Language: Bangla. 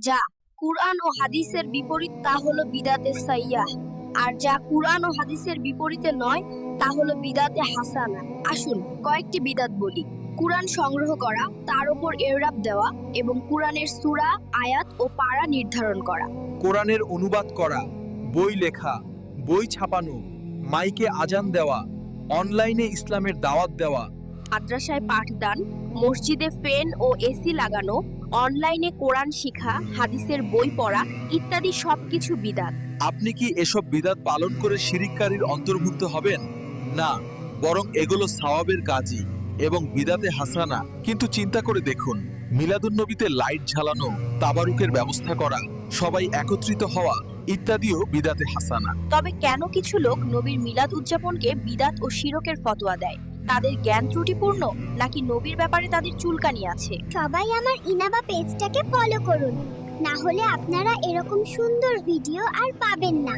যা কুরআন ও হাদিসের বিপরীত তা হলো বিদাতে সাইয়্যাহ, আর যা কুরআন ও হাদিসের বিপরীতে নয় তা হলো বিদাতে হাসানা। আসুন কয়েকটি বিদাত বলি। কুরআন সংগ্রহ করা, তার উপর এররাব দেওয়া এবং কুরআনের সূরা, আয়াত ও পারা নির্ধারণ করা। কোরআনের অনুবাদ করা, বই লেখা, বই ছাপানো, মাইকে আজান দেওয়া, অনলাইনে ইসলামের দাওয়াত দেওয়া, মাদ্রাসায় পাঠদান, মসজিদে ফ্যান ও এসি লাগানো, অনলাইনে কোরআন শিখা, হাদিসের বই পড়া ইত্যাদি সবকিছু বিদাত। আপনি কি এসব বিদাত পালন করে শিরিককারীর অন্তর্ভুক্ত হবেন? না, বরং এগুলো সওয়াবের কাজই এবং বিদাতে হাসানা। কিন্তু চিন্তা করে দেখুন, মিলাদুন্নবীতে লাইট ঝালানো, তাবারুকের ব্যবস্থা করা, সবাই একত্রিত হওয়া ইত্যাদিও বিদাতে হাসানা। তবে কেন কিছু লোক নবীর মিলাদ উদযাপনকে বিদাত ও শিরকের ফতোয়া দেয়? তাদের জ্ঞান ত্রুটিপূর্ণ নাকি নবীর ব্যাপারে তাদের চুলকানি আছে? সবাই আমার ইনাবা পেজটাকে ফলো করুন, না হলে আপনারা এরকম সুন্দর ভিডিও আর পাবেন না।